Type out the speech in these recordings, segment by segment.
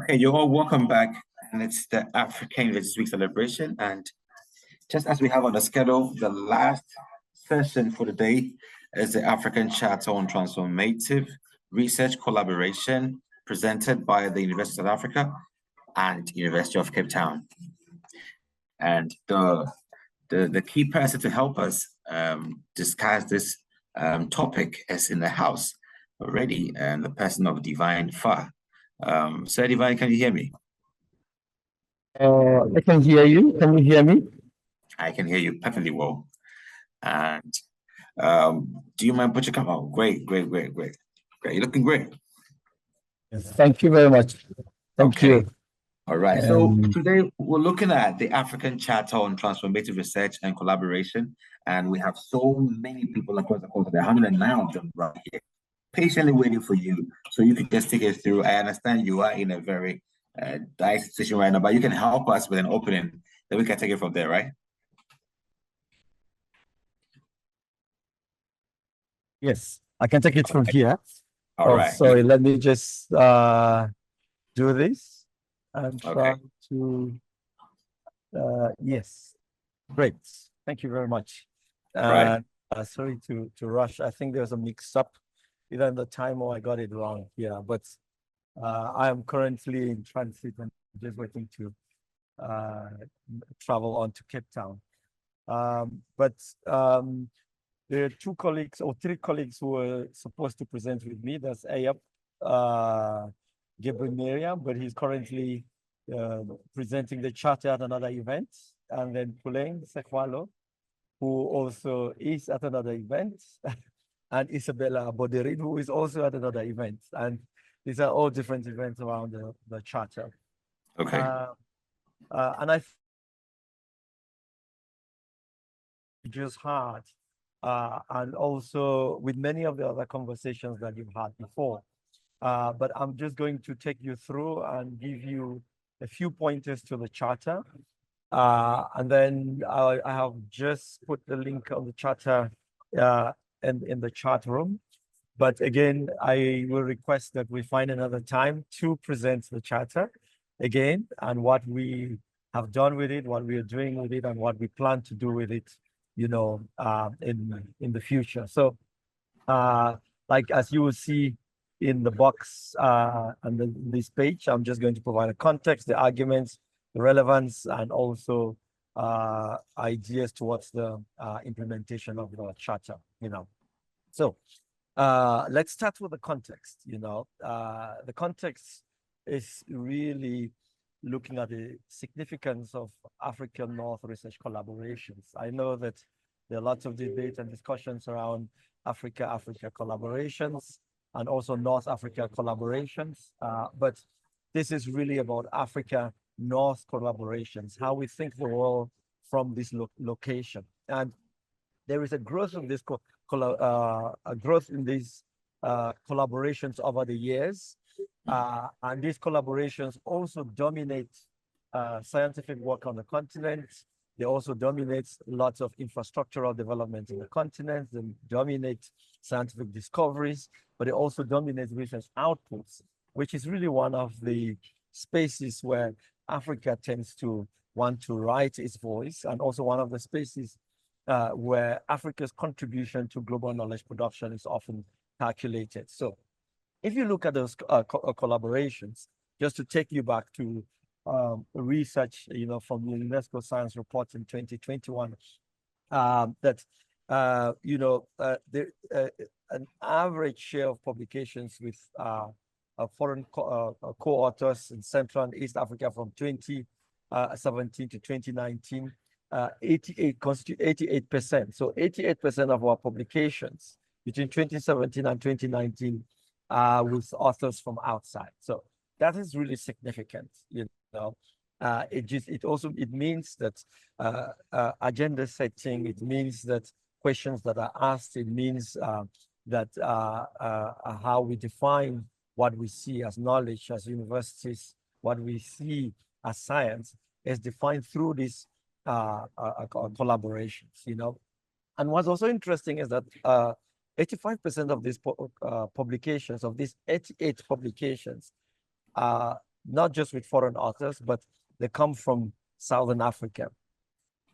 Okay, you're all welcome back, and it's the African Leaders Week celebration. And just as we have on the schedule, the last session for the day is the African Charter on Transformative Research Collaboration, presented by the University of South Africa and University of Cape Town. And the key person to help us discuss this topic is in the house already, and the person of Divine Fa. Sir Divine, can you hear me? I can hear you. Can you hear me? I can hear you perfectly well. And do you mind putting your camera? Oh, great. You're looking great. Yes. Thank you very much. Thank you. All right. So today we're looking at the African Charter on Transformative Research and Collaboration. And we have so many people across the course. There are 109 of them right here, patiently waiting for you. So you can just take us through. I understand you are in a very dire situation right now, but you can help us with an opening. Then we can take it from there, right? Yes, I can take it from here. All right. Sorry, let me just do this and try to. Yes, great. Thank you very much. Right. Sorry to rush. I think there's a mix-up either in the time or I got it wrong. Yeah, but I am currently in transit and just waiting to travel on to Cape Town. There are two colleagues or three colleagues who were supposed to present with me. That's Gabriel, but he's currently presenting the charter at another event. And then Puleng Sekwalo, who also is at another event, and Isabella Boderin, who is also at another event. And these are all different events around the charter. Okay. And I just had, and also with many of the other conversations that you've had before. But I'm just going to take you through and give you a few pointers to the charter. And then I have just put the link on the charter in the chat room. But again, I will request that we find another time to present the charter again and what we have done with it, what we are doing with it, and what we plan to do with it, you know, in the future. So, like as you will see in the box on this page, I'm just going to provide a context, the arguments, the relevance, and also ideas towards the implementation of the charter, you know. So let's start with the context, you know. The context is really looking at the significance of African North research collaborations. I know that there are lots of debate and discussions around Africa collaborations and also North Africa collaborations, but this is really about Africa North collaborations, how we think the world from this location. And there is a growth of this growth in these collaborations over the years, and these collaborations also dominate scientific work on the continent. They also dominate lots of infrastructural development in the continent. They dominate scientific discoveries, but it also dominates research outputs, which is really one of the spaces where Africa tends to want to write its voice, and also one of the spaces where Africa's contribution to global knowledge production is often calculated. So if you look at those collaborations, just to take you back to research, you know, from the UNESCO Science Report in 2021, that an average share of publications with foreign co-authors in Central and East Africa from 2017 to 2019, 88%. So 88% of our publications between 2017 and 2019 with authors from outside. So that is really significant, you know. It means that agenda setting, it means that questions that are asked, it means that how we define what we see as knowledge, as universities, what we see as science is defined through these collaborations, you know. And what's also interesting is that 85% of these publications, of these 88 publications, are not just with foreign authors, but they come from Southern Africa,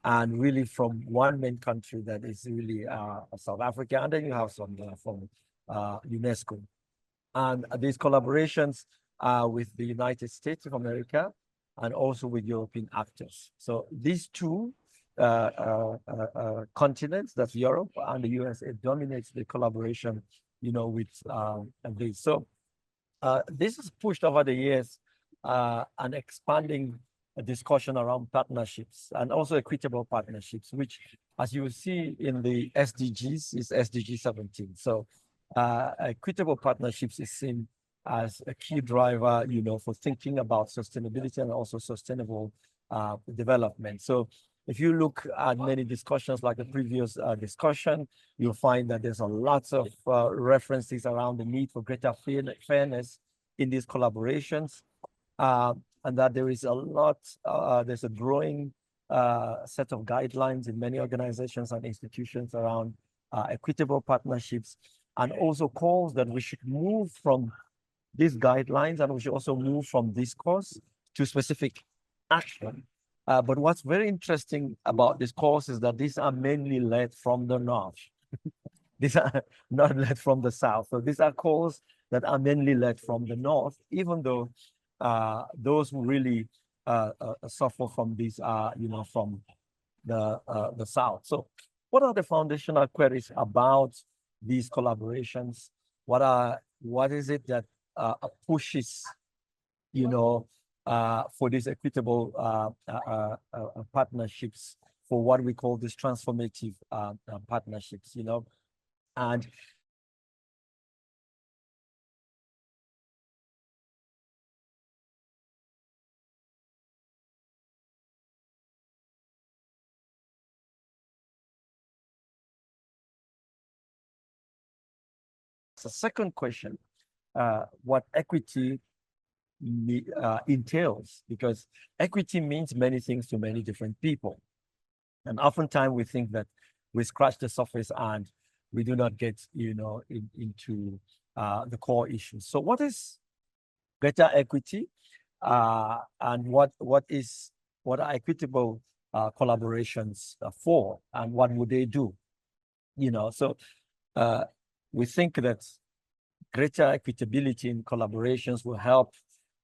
and really from one main country that is really South Africa, and then you have some from UNESCO. And these collaborations are with the United States of America and also with European actors. So these two continents, that's Europe and the USA, dominates the collaboration, you know, with this. So this has pushed over the years an expanding discussion around partnerships and also equitable partnerships, which, as you will see in the SDGs, is SDG 17. So equitable partnerships is seen as a key driver, you know, for thinking about sustainability and also sustainable development. So if you look at many discussions like the previous discussion, you'll find that there's a lot of references around the need for greater fairness in these collaborations, and that there is a lot, there's a growing set of guidelines in many organizations and institutions around equitable partnerships, and also calls that we should move from these guidelines and we should also move from discourse to specific action. But what's very interesting about this course is that these are mainly led from the North. These are not led from the South. So these are calls that are mainly led from the North, even though those who really suffer from these are, you know, from the South. So what are the foundational queries about these collaborations? What is it that pushes, you know, for these equitable partnerships, for what we call these transformative partnerships, you know? And the second question, what equity entails, because equity means many things to many different people. And oftentimes we think that we scratch the surface and we do not get, you know, into the core issues. So what is greater equity, and what are equitable collaborations for, and what would they do? You know, so we think that greater equitability in collaborations will help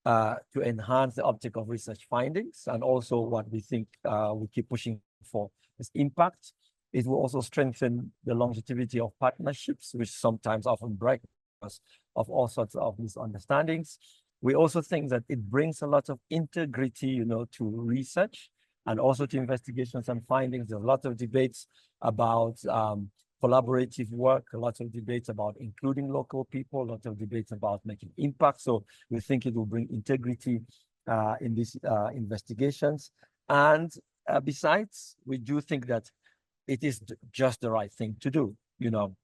to enhance the uptake of research findings, and also what we think we keep pushing for is impact. It will also strengthen the longevity of partnerships, which sometimes often break because of all sorts of misunderstandings. We also think that it brings a lot of integrity, you know, to research and also to investigations and findings. There's a lot of debates about collaborative work, a lot of debates about including local people, a lot of debates about making impact. So we think it will bring integrity in these investigations. And besides, we do think that it is just the right thing to do, you know.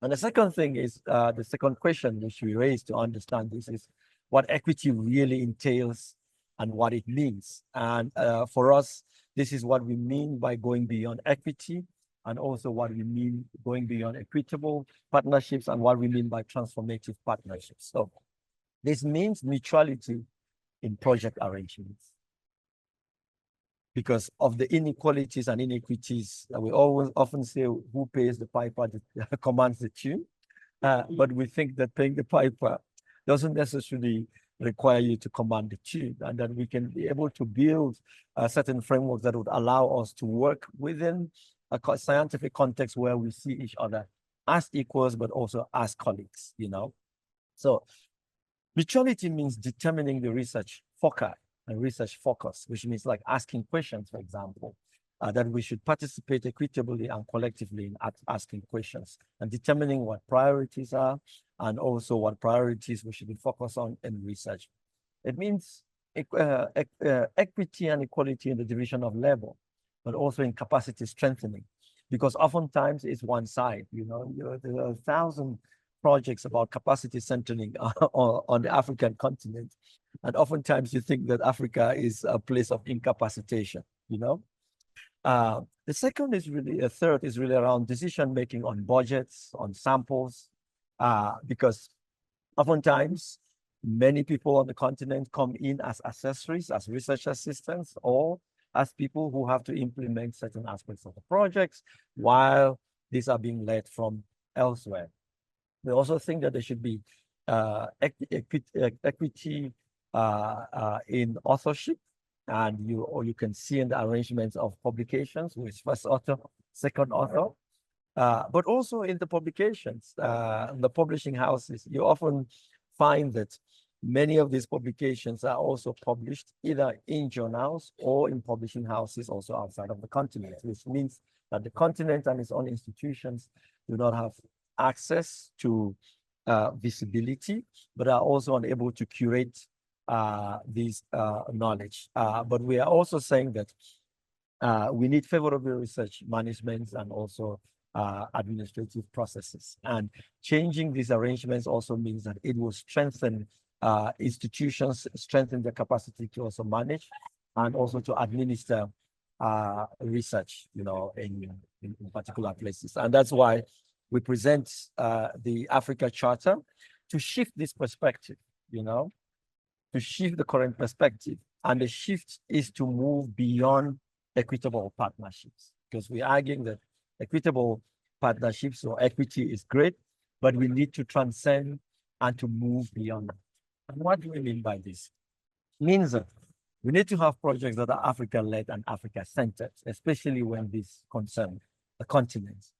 And the second thing is, the second question which we raised to understand this is what equity really entails and what it means. And for us, this is what we mean by going beyond equity, and also what we mean going beyond equitable partnerships, and what we mean by transformative partnerships. So this means mutuality in project arrangements. Because of the inequalities and inequities, we often say who pays the piper commands the tune. But we think that paying the piper doesn't necessarily require you to command the tune, and that we can be able to build certain frameworks that would allow us to work within a scientific context where we see each other as equals, but also as colleagues, So mutuality means determining the research foci and research focus, which means like asking questions, for example, that we should participate equitably and collectively in asking questions and determining what priorities are and also what priorities we should be focused on in research. It means equity and equality in the division of labor, but also in capacity strengthening, because oftentimes it's one side. There are 1,000 projects about capacity centering on the African continent, and oftentimes you think that Africa is a place of incapacitation. The second is really, a third is really around decision making on budgets, on samples, because oftentimes many people on the continent come in as accessories, as research assistants, or as people who have to implement certain aspects of the projects while these are being led from elsewhere. We also think that there should be equity in authorship, and you can see in the arrangements of publications with first author, second author, but also in the publications, the publishing houses. You often find that many of these publications are also published either in journals or in publishing houses also outside of the continent, which means that the continent and its own institutions do not have access to visibility, but are also unable to curate this knowledge. But we are also saying that we need favorable research management and also administrative processes. And changing these arrangements also means that it will strengthen institutions, strengthen their capacity to also manage and also to administer research, in particular places. And that's why we present the Africa Charter to shift this perspective, to shift the current perspective. And the shift is to move beyond equitable partnerships, because we're arguing that equitable partnerships or equity is great, but we need to transcend and to move beyond that. And what do we mean by this? It means that we need to have projects that are Africa-led and Africa-centered, especially when this concerns the continent.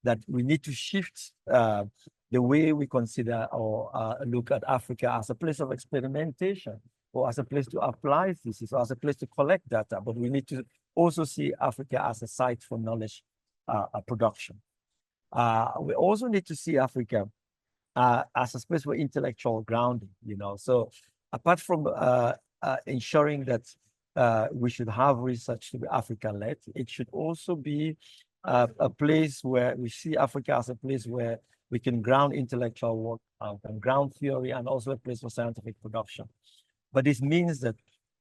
That we need to shift the way we consider or look at Africa as a place of experimentation, or as a place to apply thesis, or as a place to collect data, but we need to also see Africa as a site for knowledge production. We also need to see Africa as a space for intellectual grounding, So apart from ensuring that we should have research to be Africa-led, it should also be a place where we see Africa as a place where we can ground intellectual work and ground theory, and also a place for scientific production. But this means that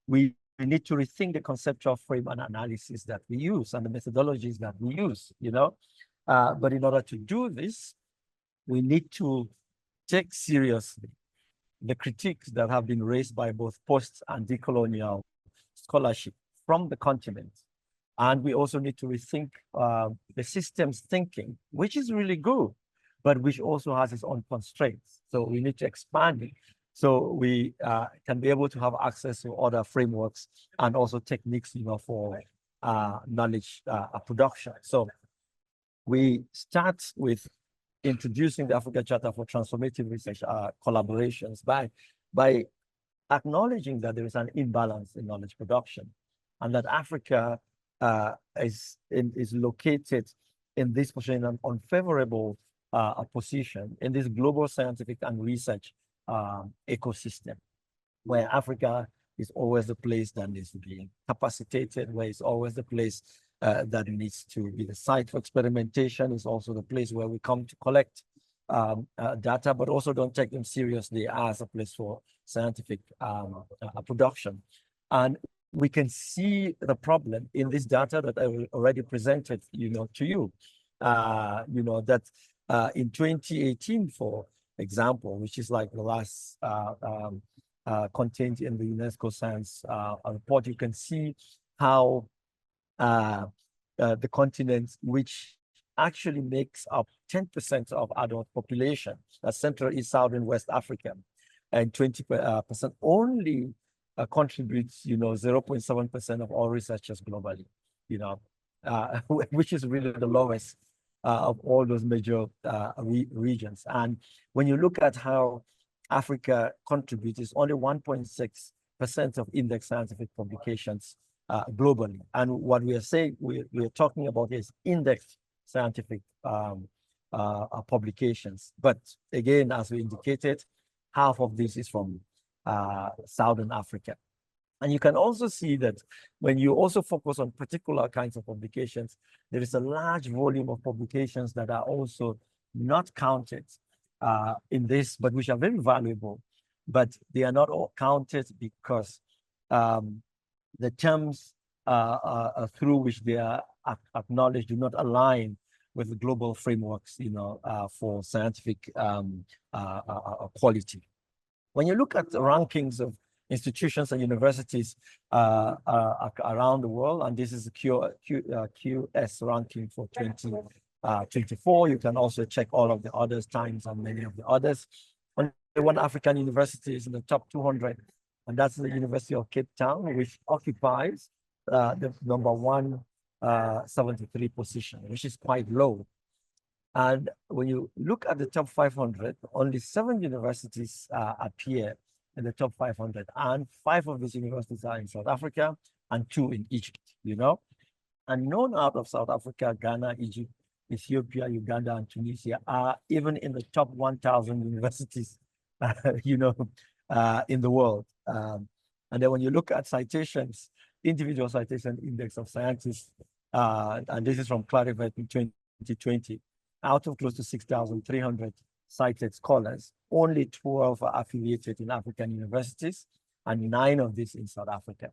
we need to rethink the conceptual frame and analysis that we use and the methodologies that we use, But in order to do this, we need to take seriously the critiques that have been raised by both post and decolonial scholarship from the continent. And we also need to rethink the systems thinking, which is really good, but which also has its own constraints. So we need to expand it so we can be able to have access to other frameworks and also techniques, for knowledge production. So we start with introducing the Africa Charter for Transformative Research collaborations by acknowledging that there is an imbalance in knowledge production, and that Africa is located in this position, an unfavorable position in this global scientific and research ecosystem, where Africa is always the place that needs to be capacitated, where it's always the place that needs to be the site for experimentation. It's also the place where we come to collect data, but also don't take them seriously as a place for scientific production. And we can see the problem in this data that I already presented, to you. That in 2018, for example, which is like the last contained in the UNESCO Science report, you can see how the continent, which actually makes up 10% of adult population, that's Central, East, South, and West Africa, and 20% only contributes, 0.7% of all researchers globally, which is really the lowest of all those major regions. And when you look at how Africa contributes, it's only 1.6% of index scientific publications globally. And what we are saying, we are talking about is index scientific publications. But again, as we indicated, half of this is from Southern Africa. And you can also see that when you also focus on particular kinds of publications, there is a large volume of publications that are also not counted in this, but which are very valuable. But they are not all counted because the terms through which they are acknowledged do not align with the global frameworks, for scientific quality. When you look at the rankings of institutions and universities around the world, and this is the QS ranking for 2024. You can also check all of the others, times and many of the others. Only one African university is in the top 200, and that's the University of Cape Town, which occupies the number 173 position, which is quite low. And when you look at the top 500, only 7 universities appear in the top 500, and 5 of these universities are in South Africa and 2 in Egypt, And none out of South Africa, Ghana, Egypt, Ethiopia, Uganda, and Tunisia are even in the top 1,000 universities, in the world. And then when you look at citations, individual citation index of scientists, and this is from Clarivate in 2020, out of close to 6,300 cited scholars, only 12 are affiliated in African universities, and 9 of these in South Africa.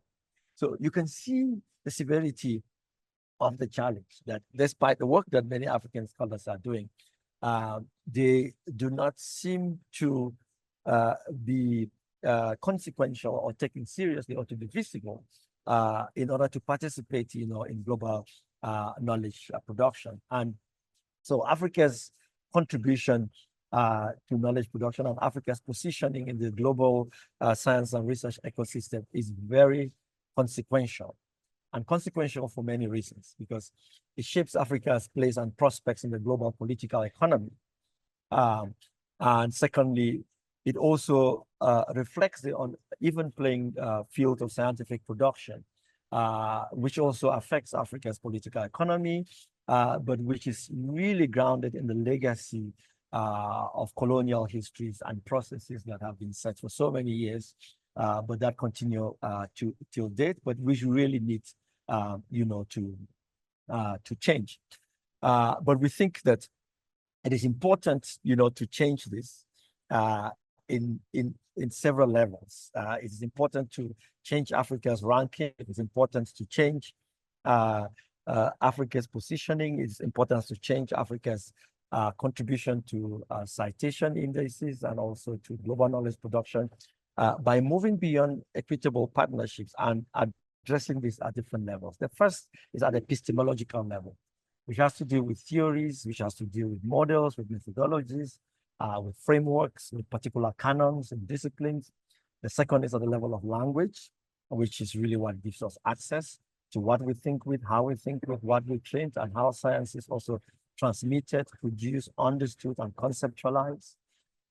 So you can see the severity of the challenge, that despite the work that many African scholars are doing, they do not seem to be consequential or taken seriously or to be visible in order to participate, in global knowledge production. And so Africa's contribution to knowledge production and Africa's positioning in the global science and research ecosystem is very consequential. And consequential for many reasons, because it shapes Africa's place and prospects in the global political economy. And secondly, it also reflects the uneven playing field of scientific production, which also affects Africa's political economy, but which is really grounded in the legacy of colonial histories and processes that have been set for so many years, but that continue till date, but which really needs, to change. But we think that it is important, to change this in several levels. It is important to change Africa's ranking. It is important to change Africa's positioning. It's important to change Africa's contribution to citation indices and also to global knowledge production by moving beyond equitable partnerships and addressing this at different levels. The first is at epistemological level, which has to do with theories, which has to do with models, with methodologies, with frameworks, with particular canons and disciplines. The second is at the level of language, which is really what gives us access to what we think with, how we think with, what we train, and how science is also transmitted, produced, understood, and conceptualized.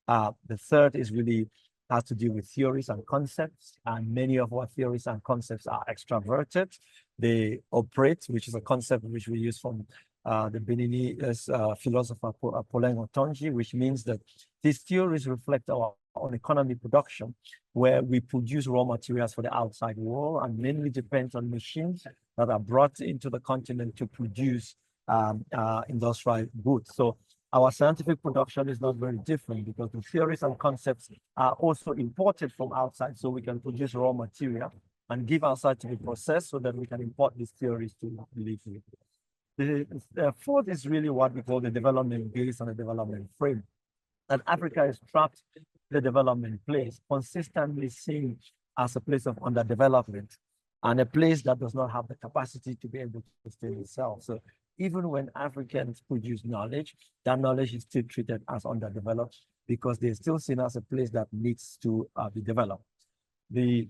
The third is really has to do with theories and concepts, and many of our theories and concepts are extraverted. They operate, which is a concept which we use from the Beninese philosopher Paulin Otonji, which means that these theories reflect our own economy production, where we produce raw materials for the outside world and mainly depends on machines that are brought into the continent to produce industrial goods. So our scientific production is not very different, because the theories and concepts are also imported from outside, so we can produce raw material and give outside to be processed so that we can import these theories to live with. The fourth is really what we call the development base and the development frame. That Africa is trapped in the development place, consistently seen as a place of underdevelopment and a place that does not have the capacity to be able to sustain itself. So even when Africans produce knowledge, that knowledge is still treated as underdeveloped because they're still seen as a place that needs to be developed. The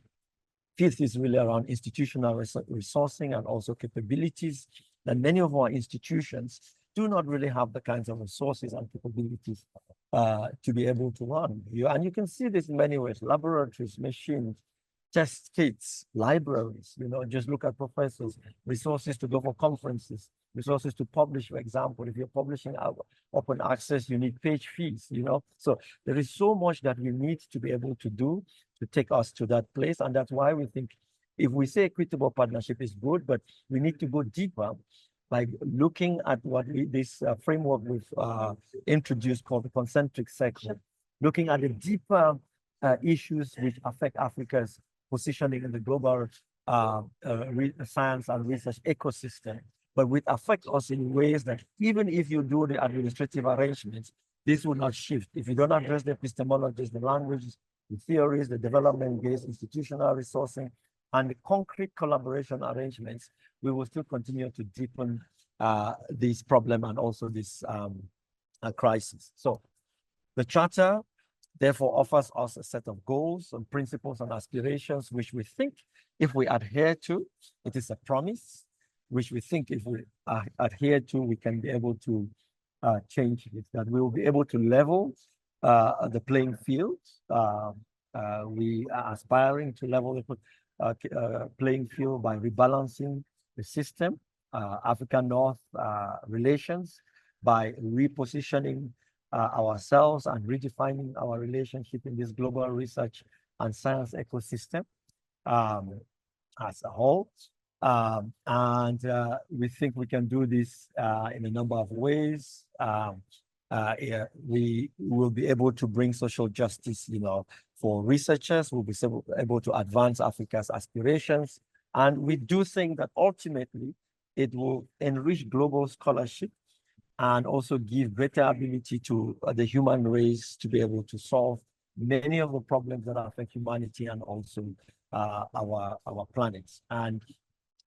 fifth is really around institutional resourcing and also capabilities. that many of our institutions do not really have the kinds of resources and capabilities to be able to run. And you can see this in many ways: laboratories, machines, test kits, libraries. Just look at professors, resources to go for conferences, resources to publish. For example, if you're publishing open access, you need page fees. So there is so much that we need to be able to do to take us to that place, and that's why we think if we say equitable partnership is good, but we need to go deeper by looking at what this framework we've introduced called the concentric section, looking at the deeper issues which affect Africa's positioning in the global science and research ecosystem, but which affect us in ways that even if you do the administrative arrangements, this will not shift. If you don't address the epistemologies, the languages, the theories, the development-based institutional resourcing, and the concrete collaboration arrangements, we will still continue to deepen this problem and also this crisis. So the Charter therefore offers us a set of goals and principles and aspirations, which we think if we adhere to, it is a promise, which we think if we adhere to, we can be able to change it, that we will be able to level the playing field. We are aspiring to level the playing field by rebalancing the system, Africa-North relations, by repositioning ourselves and redefining our relationship in this global research and science ecosystem as a whole. We think we can do this in a number of ways. We will be able to bring social justice, for researchers. We'll be able to advance Africa's aspirations. And we do think that ultimately it will enrich global scholarship and also give greater ability to the human race to be able to solve many of the problems that affect humanity and also our planets. And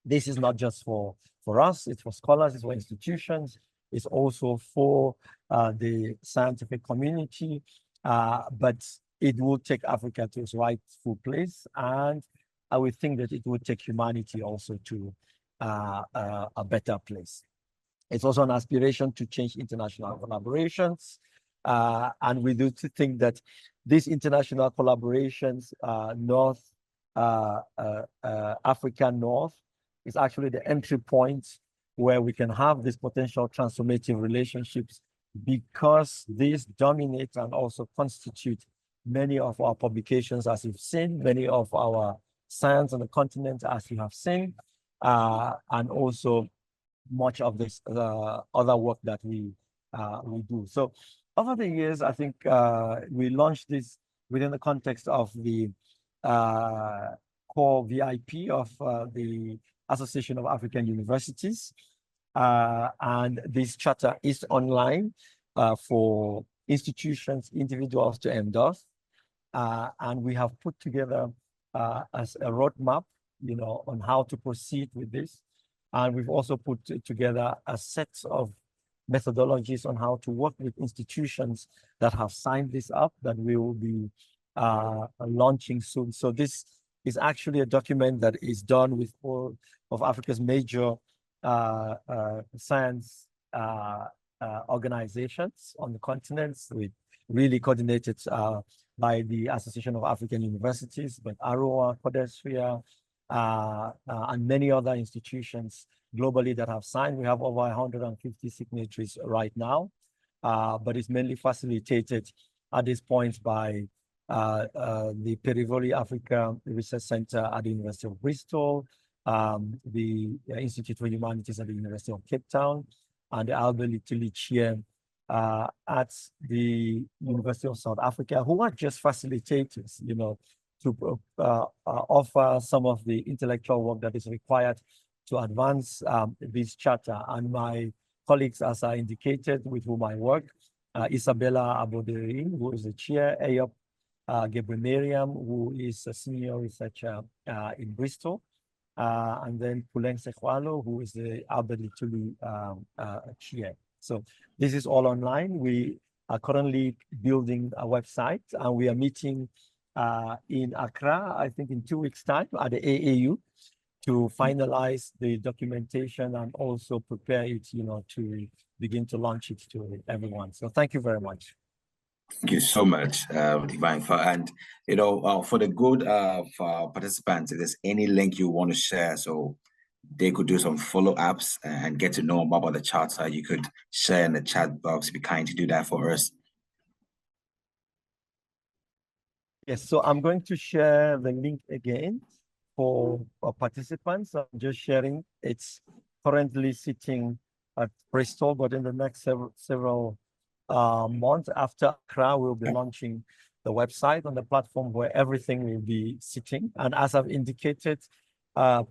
this is not just for us, it's for scholars, it's for institutions, it's also for the scientific community, but it will take Africa to its rightful place. And I would think that it will take humanity also to a better place. It's also an aspiration to change international collaborations. And we do think that these international collaborations, Africa North, is actually the entry point where we can have these potential transformative relationships, because these dominate and also constitute many of our publications, as you've seen, many of our science on the continent, as you have seen, and also much of this other work that we do. So over the years, I think we launched this within the context of the core VIP of the Association of African Universities. And this charter is online for institutions, individuals to endorse. And we have put together as a roadmap, on how to proceed with this. And we've also put together a set of methodologies on how to work with institutions that have signed this up that we will be launching soon. So this is actually a document that is done with all of Africa's major science organizations on the continents, with really coordinated by the Association of African Universities, but AROA, Codesphere, and many other institutions globally that have signed. We have over 150 signatories right now, but it's mainly facilitated at this point by the Perivoli Africa Research Center at the University of Bristol, the Institute for Humanities at the University of Cape Town, and the Albert Lituli Chair at the University of South Africa, who are just facilitators, to offer some of the intellectual work that is required to advance this charter. And my colleagues, as I indicated, with whom I work, Isabella Aboderin, who is the chair, Ayop Gebremariam, who is a senior researcher in Bristol, and then Puleng Sekwalo, who is the Albert Lituli chair. So this is all online. We are currently building a website, and we are meeting in Accra, I think in 2 weeks' time, at the AAU, to finalize the documentation and also prepare it, to begin to launch it to everyone. So thank you very much. Thank you so much, Divine. And for the good of participants, if there's any link you want to share, so they could do some follow-ups and get to know more about the charter, you could share in the chat box. Be kind to do that for us. Yes, so I'm going to share the link again for participants. I'm just sharing. It's currently sitting at Bristol, but in the next several months after Accra, we'll be launching the website on the platform where everything will be sitting. And as I've indicated,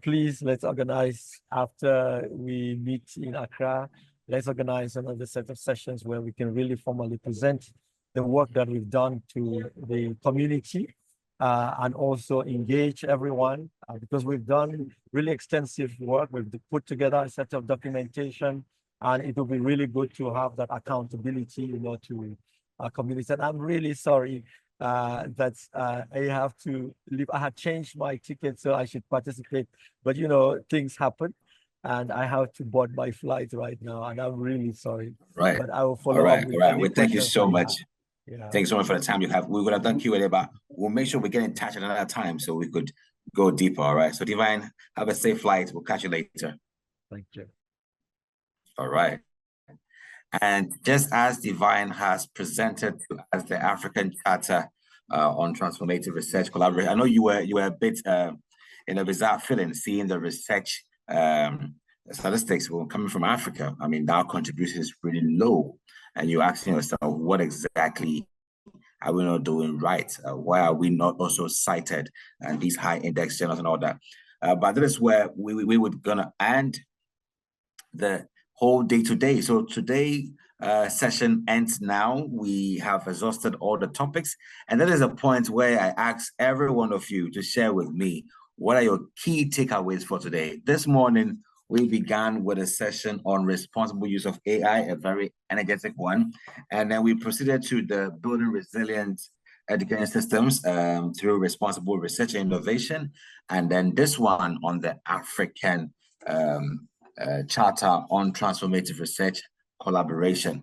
please, let's organize after we meet in Accra. Let's organize another set of sessions where we can really formally present the work that we've done to the community and also engage everyone because we've done really extensive work. We've put together a set of documentation, and it will be really good to have that accountability, to our community. And I'm really sorry that I have to leave. I had changed my ticket, so I should participate, but things happen. And I have to board my flight right now, and I'm really sorry. Right. But I will follow up with Well, thank you so much. Yeah. Thanks so much for the time you have. We would have done Q&A, but we'll make sure we get in touch at another time so we could go deeper. All right. So Divine, have a safe flight. We'll catch you later. Thank you. All right. And just as Divine has presented to us the African Charter on Transformative Research Collaboration, I know you were a bit in a bizarre feeling seeing the research statistics coming from Africa. I mean, our contribution is really low. And you're asking yourself, what exactly are we not doing right? Why are we not also cited and these high index journals and all that? But that is where we would gonna end the whole day today. So today session ends now. We have exhausted all the topics. And that is a point where I ask every one of you to share with me, what are your key takeaways for today? This morning, we began with a session on responsible use of AI, a very energetic one. And then we proceeded to the building resilient education systems through responsible research and innovation. And then this one on the African Charter on Transformative Research Collaboration.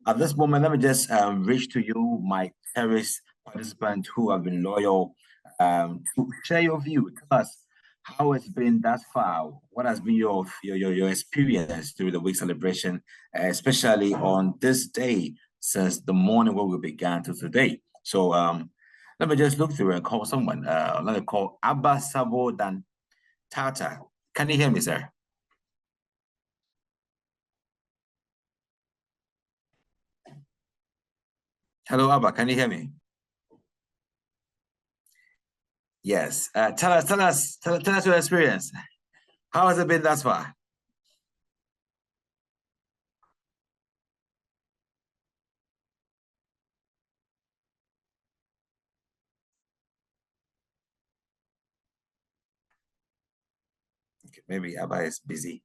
At this moment, let me just reach to you, my cherished participants who have been loyal, to share your view. Tell us how it's been thus far. What has been your experience through the week celebration, especially on this day since the morning where we began to today. So let me just look through and call someone. Let me call Abba Sabo Dan Tata. Can you hear me, sir? Hello, Abba. Can you hear me? Yes. Tell us your experience. How has it been thus far? Okay, maybe Abba is busy.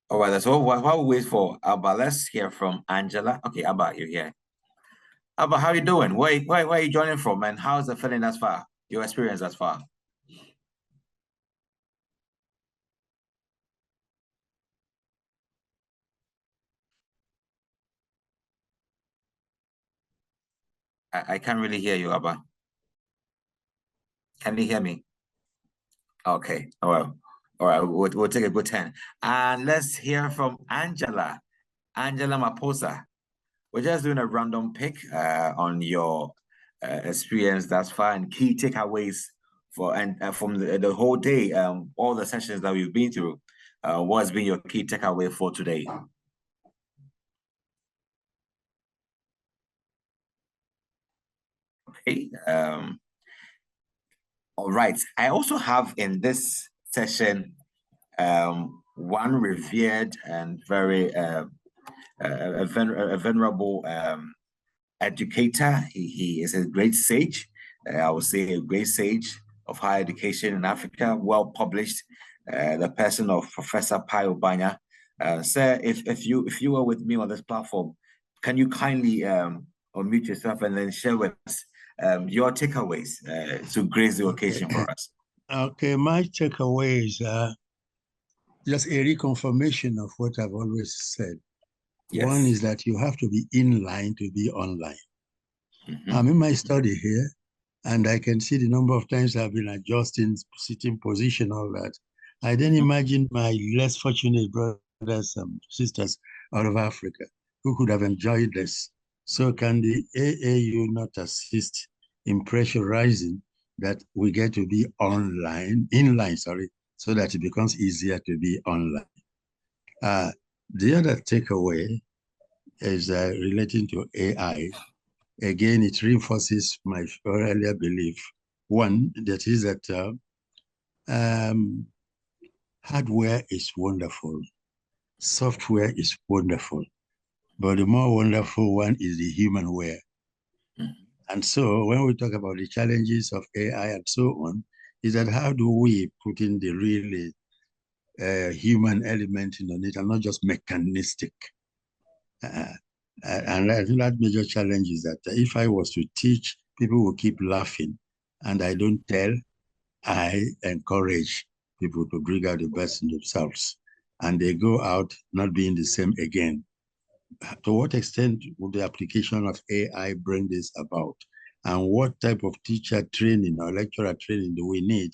All right, so while we wait for Abba, let's hear from Angela. Okay, Abba, you're here. Abba, how you doing? Where are you joining from, and how's the feeling thus far? Your experience thus far? I can't really hear you, Abba. Can you hear me? Okay, all right, we'll take a good 10. And let's hear from Angela Maposa. We're just doing a random pick on your experience thus far and key takeaways from the whole day, all the sessions that we've been through. What has been your key takeaway for today? Okay. All right. I also have in this session one revered and very a venerable educator. He is a great sage. I would say a great sage of higher education in Africa, well published. The person of Professor Pai Obanya. Sir, if you were with me on this platform, can you kindly unmute yourself and then share with us your takeaways to grace the occasion for us. Okay, my takeaways are just a reconfirmation of what I've always said. Yes. One is that you have to be in line to be online. I'm in my study here, and I can see the number of times I've been adjusting sitting position, all that. I then imagine my less fortunate brothers and sisters out of Africa who could have enjoyed this. So can the AAU not assist in pressurizing that we get to be inline, so that it becomes easier to be online? The other takeaway is relating to AI. Again, it reinforces my earlier belief. One, that is that hardware is wonderful, software is wonderful, but the more wonderful one is the humanware. And so when we talk about the challenges of AI and so on, is that how do we put in the really human element in it and not just mechanistic? And I think that major challenge is that if I was to teach, people will keep laughing, and I don't tell, I encourage people to bring out the best in themselves, and they go out not being the same again. To what extent would the application of AI bring this about? And what type of teacher training or lecturer training do we need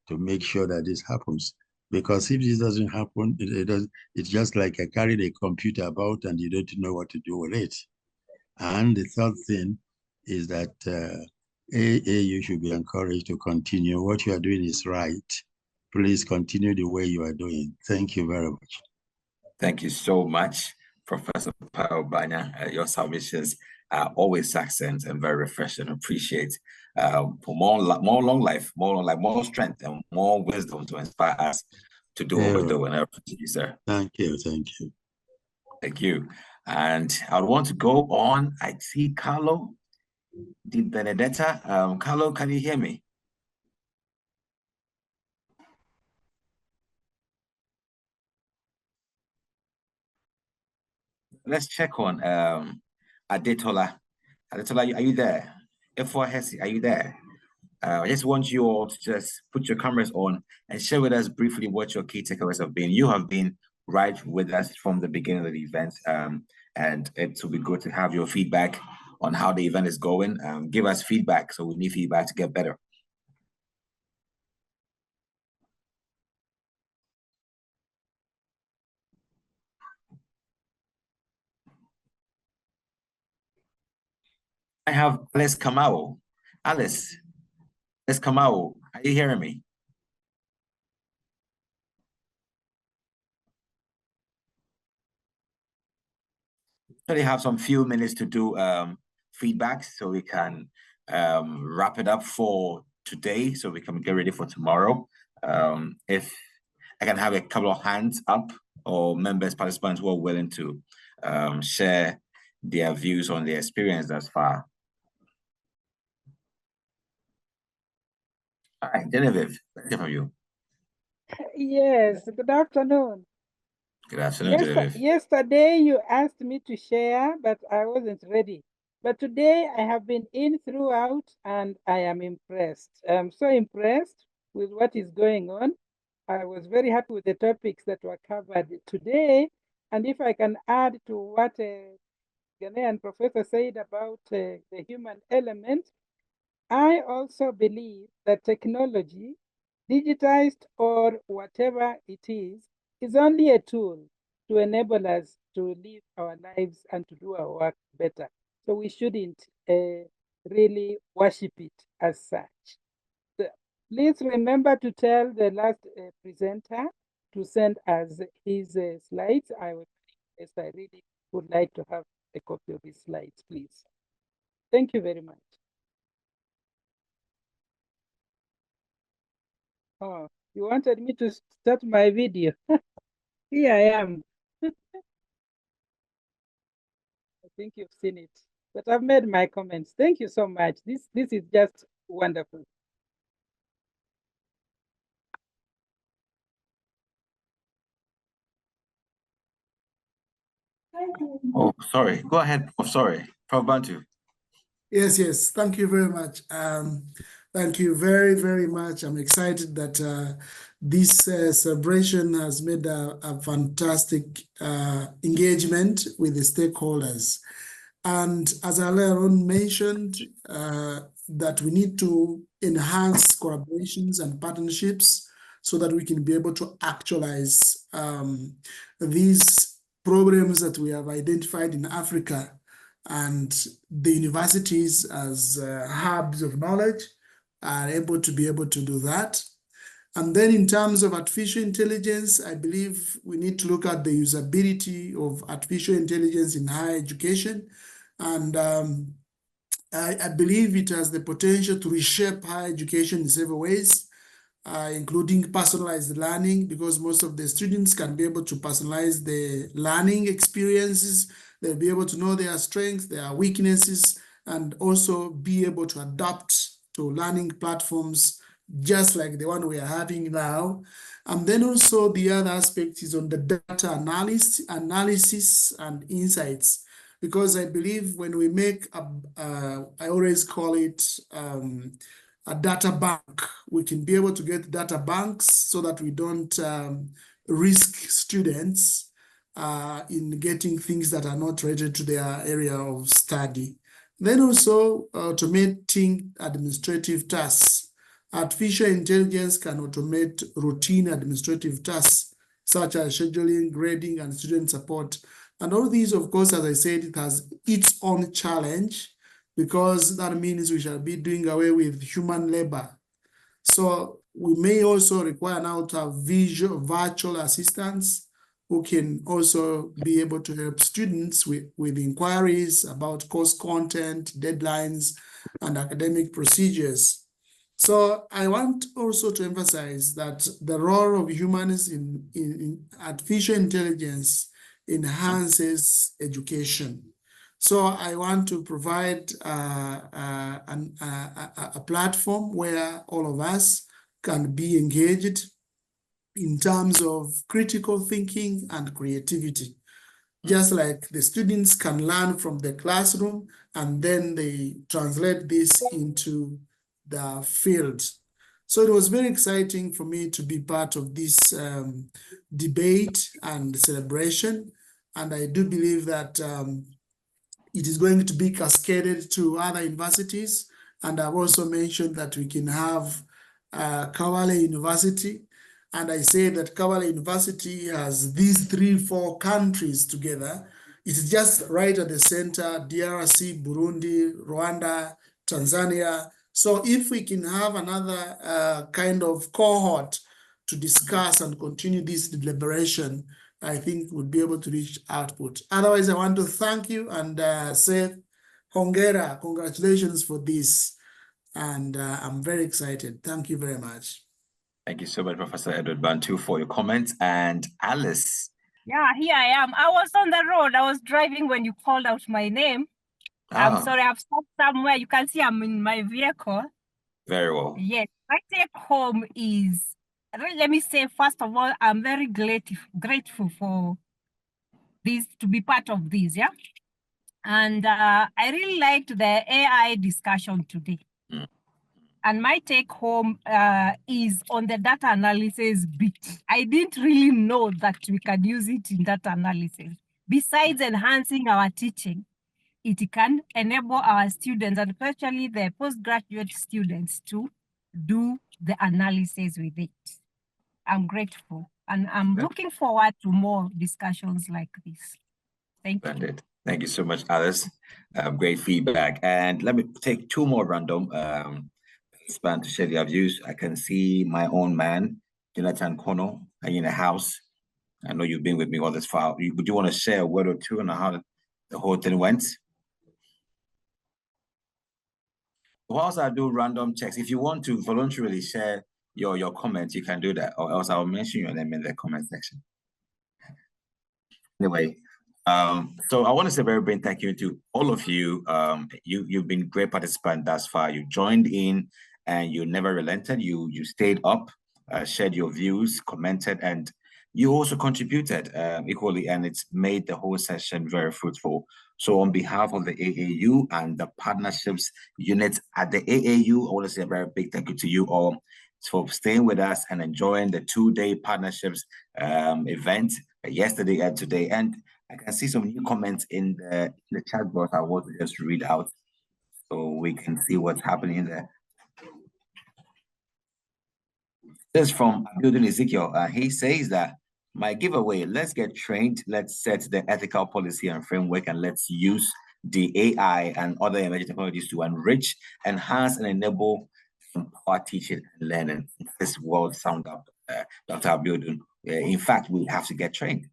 to make sure that this happens? Because if this doesn't happen, it's just like I carried a computer about and you don't know what to do with it. And the third thing is that you should be encouraged to continue. What you are doing is right. Please continue the way you are doing. Thank you very much. Thank you so much, Professor Paul Banya. Your submissions are always succinct and very refreshing. Appreciate for more long life, more strength, and more wisdom to inspire us to do what we're doing. I appreciate you, sir. Thank you. Thank you. Thank you. And I want to go on. I see Carlo Di Benedetta. Carlo, can you hear me? Let's check on Adetola. Adetola, are you there? F4 Hesse, are you there? I just want you all to just put your cameras on and share with us briefly what your key takeaways have been. You have been right with us from the beginning of the event, and it will be good to have your feedback on how the event is going. Give us feedback, so we need feedback to get better. I have Alice Kamau. Alice Kamau, are you hearing me? We have some few minutes to do feedback so we can wrap it up for today so we can get ready for tomorrow. If I can have a couple of hands up or members, participants who are willing to share their views on the experience thus far. All right, Genevieve, let's hear from you. Yes, good afternoon. Good afternoon, Genevieve. Yesterday you asked me to share, but I wasn't ready. But today I have been in throughout and I am impressed. I'm so impressed with what is going on. I was very happy with the topics that were covered today. And if I can add to what Ghanaian professor said about the human element, I also believe that technology, digitized or whatever it is only a tool to enable us to live our lives and to do our work better. So we shouldn't really worship it as such. So please remember to tell the last presenter to send us his slides. I really would like to have a copy of his slides, please. Thank you very much. Oh, you wanted me to start my video. Here I am. I think you've seen it, but I've made my comments. Thank you so much. This is just wonderful. Oh, sorry. Go ahead. Oh, sorry. Prof. Bantu. Yes. Thank you very much. Thank you very, very much. I'm excited that this celebration has made a fantastic engagement with the stakeholders. And as I earlier on mentioned, that we need to enhance collaborations and partnerships so that we can be able to actualize these problems that we have identified in Africa, and the universities as hubs of knowledge are able to do that. And then in terms of artificial intelligence, I believe we need to look at the usability of artificial intelligence in higher education. And I believe it has the potential to reshape higher education in several ways, including personalized learning, because most of the students can be able to personalize the learning experiences. They'll be able to know their strengths, their weaknesses, and also be able to adapt to learning platforms just like the one we are having now. And then also the other aspect is on the data analysis and insights, because I believe when we make I always call it a data bank, we can be able to get data banks so that we don't risk students in getting things that are not related to their area of study. Then also automating administrative tasks. Artificial intelligence can automate routine administrative tasks such as scheduling, grading, and student support. And all these, of course, as I said, it has its own challenge, because that means we shall be doing away with human labor. So we may also require now to have virtual assistants who can also be able to help students with inquiries about course content, deadlines, and academic procedures. So I want also to emphasize that the role of humans in artificial intelligence enhances education. So I want to provide a platform where all of us can be engaged in terms of critical thinking and creativity. Just like the students can learn from the classroom and then they translate this into the field. So it was very exciting for me to be part of this debate and celebration. And I do believe that it is going to be cascaded to other universities. And I've also mentioned that we can have Kawale University. And I say that Kawale University has these 3-4 countries together. It's just right at the center: DRC, Burundi, Rwanda, Tanzania. So if we can have another kind of cohort to discuss and continue this deliberation, I think we'll be able to reach output. Otherwise, I want to thank you and say hongera, congratulations for this. And I'm very excited. Thank you very much. Thank you so much, Professor Edward Bantu, for your comments. And Alice. Yeah, here I am. I was on the road. I was driving when you called out my name. I'm sorry, I've stopped somewhere. You can see I'm in my vehicle. Very well. Yes, my take home is, let me say, first of all, I'm very grateful for this, to be part of this, yeah? And I really liked the AI discussion today. And my take home is on the data analysis bit. I didn't really know that we can use it in data analysis. Besides enhancing our teaching, it can enable our students, and especially the postgraduate students, to do the analysis with it. I'm grateful, and I'm looking forward to more discussions like this. Thank you. Thank you so much, Alice. Great feedback. And let me take 2 more random span to share their views. I can see my own man, Jonathan Kono, in the house. I know you've been with me all this while. Would you want to share a word or two on how the whole thing went? Whilst I do random checks, if you want to voluntarily share your comments, you can do that, or else I'll mention your name in the comment section. Anyway, so I want to say a very big thank you to all of you. You've been great participants thus far. You joined in and you never relented. You stayed up, shared your views, commented, and you also contributed equally, and it's made the whole session very fruitful. So on behalf of the AAU and the partnerships unit at the AAU, I want to say a very big thank you to you all for staying with us and enjoying the 2-day partnerships event yesterday and today. And I can see some new comments in the chat box I want to just read out so we can see what's happening there. This is from Building Ezekiel. He says that my giveaway, let's get trained, let's set the ethical policy and framework, and let's use the AI and other emerging technologies to enrich, enhance, and enable empower teaching and learning. This world sound up, Dr. Abiodun. In fact, we have to get trained.